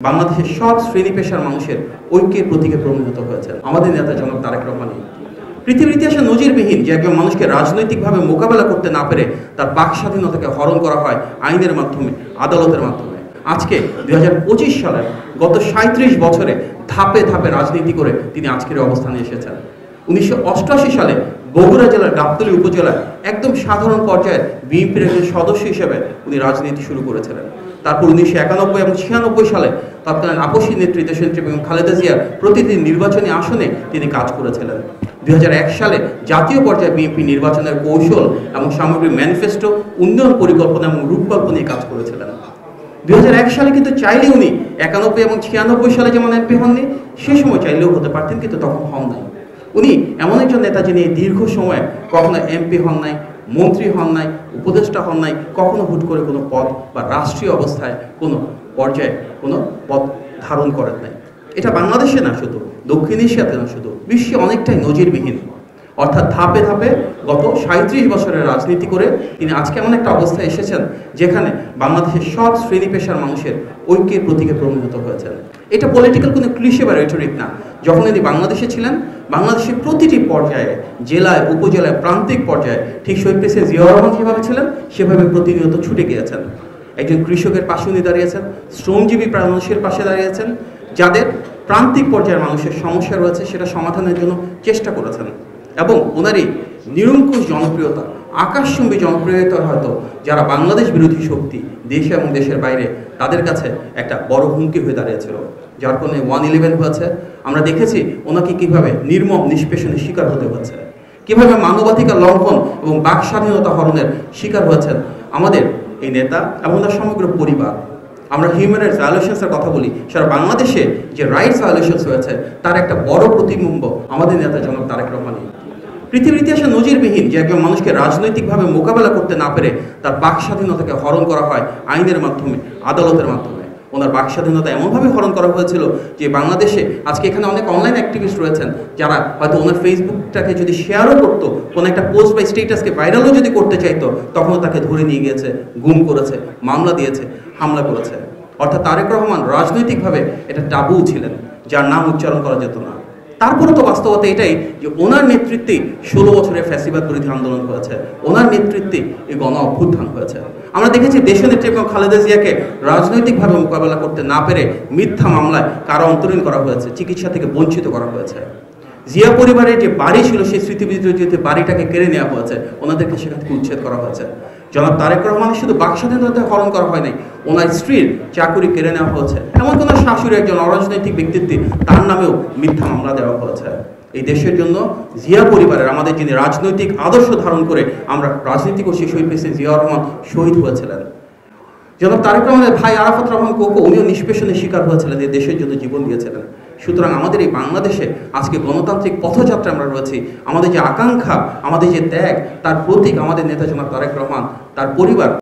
বাংলাদেশের সব শ্রেণী পেশার মানুষের ঐক্যের প্রতীকে পরিণত হয়েছে আমাদের নেতা জনাব তারেক রহমান। পৃথিবীর ইতিহাসে নজিরবিহীন যে একজন মানুষকে রাজনৈতিকভাবে মোকাবেলা করতে না পেরে তার বাক স্বাধীনতাকে হরণ করা হয় আইনের মাধ্যমে, আদালতের মাধ্যমে। আজকে 2025 সালের গত 37 বছরে ধাপে ধাপে রাজনীতি করে তিনি আজকের অবস্থানে এসেছেন। 1988 সালে বগুড়া জেলার গাবতলী উপজেলায় একদম সাধারণ পর্যায়ে বিএনপির একজন সদস্য হিসেবে উনি রাজনীতি শুরু করেছিলেন। তারপর 1991 এবং 96 সালে তৎকালীন আপসী নেত্রী দেশনেত্রী বেগম খালেদা জিয়ার প্রতিটি নির্বাচনী আসনে তিনি কাজ করেছিলেন। 2001 সালে জাতীয় পর্যায়ে বিএনপি নির্বাচনের কৌশল এবং সামগ্রিক ম্যানিফেস্টো, উন্নয়ন পরিকল্পনা এবং রূপকল্প নিয়ে কাজ করেছিলেন। 2001 সালে কিন্তু চাইলে উনি 91 এবং 96 সালে যেমন এমপি হননি, সে সময় চাইলেও হতে পারতেন, কিন্তু তখন হন নাই। উনি এমন একজন নেতা যিনি দীর্ঘ সময় কখনো এমপি হন নাই, মন্ত্রী হন নাই, উপদেষ্টা হন নাই, কখনো হুট করে কোনো পদ বা রাষ্ট্রীয় অবস্থায় কোনো পর্যায়ে কোনো পদ ধারণ করেন নাই। এটা বাংলাদেশে না শুধু, দক্ষিণ এশিয়াতে না শুধু, বিশ্বে অনেকটাই নজিরবিহীন। অর্থাৎ ধাপে ধাপে গত 37 বছরের রাজনীতি করে তিনি আজকে এমন একটা অবস্থায় এসেছেন যেখানে বাংলাদেশের সব শ্রেণী পেশার মানুষের ঐক্যের প্রতীকে পরিণত হয়েছেন। এটা পলিটিক্যাল কোনো ক্লিশে বা রেটরিক না। যখন তিনি বাংলাদেশে ছিলেন, বাংলাদেশের প্রতিটি পর্যায়ে, জেলায়, উপজেলায়, প্রান্তিক পর্যায়ে ঠিক শহীদ প্রেসিডেন্ট জিয়াউর রহমান যেভাবে ছিলেন সেভাবে প্রতিনিয়ত ছুটে গিয়েছেন। একজন কৃষকের পাশে উনি দাঁড়িয়েছেন, শ্রমজীবী মানুষের পাশে দাঁড়িয়েছেন, যাদের প্রান্তিক পর্যায়ের মানুষের সমস্যা রয়েছে সেটা সমাধানের জন্য চেষ্টা করেছেন। এবং ওনারই নিরঙ্কুশ জনপ্রিয়তা, আকাশচুম্বী জনপ্রিয়তা হয়তো যারা বাংলাদেশ বিরোধী শক্তি দেশে এবং দেশের বাইরে তাদের কাছে একটা বড় হুমকি হয়ে দাঁড়িয়েছিল। যার কারণে 111 হয়েছে। আমরা দেখেছি ওনাকে কিভাবে নির্মম নিষ্পেষণের শিকার হতে হয়েছে, কিভাবে মানবাধিকার লঙ্ঘন এবং বাক স্বাধীনতা হরণের শিকার হয়েছেন আমাদের এই নেতা এবং তার সমগ্র পরিবার। আমরা হিউম্যান রাইটস ভায়োলেশনসের কথা বলি, সারা বাংলাদেশে যে রাইটস ভায়োলেশনস হয়েছে তার একটা বড় প্রতিবিম্ব আমাদের নেতা জনাব তারেক রহমান। পৃথিবীর ইতিহাসে নজিরবিহীন যে একজন মানুষকে রাজনৈতিকভাবে মোকাবেলা করতে না পেরে তার বাক স্বাধীনতাকে হরণ করা হয় আইনের মাধ্যমে, আদালতের মাধ্যমে। ওনার বাক স্বাধীনতা এমনভাবে হরণ করা হয়েছিল যে বাংলাদেশে আজকে এখানে অনেক অনলাইন অ্যাক্টিভিস্ট রয়েছেন যারা হয়তো ওনার ফেসবুকটাকে যদি শেয়ারও করতো, কোনো একটা পোস্ট বা স্টেটাসকে ভাইরালও যদি করতে চাইতো, তখনও তাকে ধরে নিয়ে গিয়েছে, গুম করেছে, মামলা দিয়েছে, হামলা করেছে। অর্থাৎ তারেক রহমান রাজনৈতিকভাবে এটা টাবু ছিলেন, যার নাম উচ্চারণ করা যেত না। তারপরে তো বাস্তবতা এটাই যে ওনার নেতৃত্বে 16 বছরের ফ্যাসিবাদ বিরোধী আন্দোলন হয়েছে, ওনার নেতৃত্বে এই গণ অভ্যুত্থান হয়েছে। আমরা দেখেছি দেশনেত্রী এবং খালেদা জিয়াকে রাজনৈতিকভাবে মোকাবেলা করতে না পেরে মিথ্যা মামলায় কারা অন্তরীণ করা হয়েছে, চিকিৎসা থেকে বঞ্চিত করা হয়েছে। জিয়া পরিবারের যে বাড়ি ছিল সেই স্মৃতিবিজড়িত বাড়িটাকে কেড়ে নেওয়া হয়েছে, ওনাদেরকে সেখান থেকে উচ্ছেদ করা হয়েছে। জনাব তারেক রহমানের শুধু বাক স্বাধীনতা হরণ করা হয় নাই, ওনার স্ত্রীর চাকুরি কেড়ে নেওয়া হয়েছে। এমন কোন শাশুড়ি একজন অরাজনৈতিক ব্যক্তিত্ব, তার নামেও মিথ্যা মামলা দেওয়া হয়েছে। এই দেশের জন্য জিয়া পরিবারের, আমাদের যিনি রাজনৈতিক আদর্শ ধারণ করে আমরা রাজনীতি করছি, শহীদ প্রেসিডেন্ট জিয়াউর রহমান শহীদ হয়েছিলেন। জনাব তারেক রহমানের ভাই আরাফাত রহমান কোকো, উনিও নিষ্পেষণের শিকার হয়েছিলেন, এই দেশের জন্য জীবন দিয়েছিলেন। সুতরাং আমাদের এই বাংলাদেশে আজকে গণতান্ত্রিক পথযাত্রা আমরা রয়েছি, আমাদের যে আকাঙ্ক্ষা, আমাদের যে ত্যাগ, তার প্রতীক আমাদের নেতা জনাব তারেক রহমান, তার পরিবার।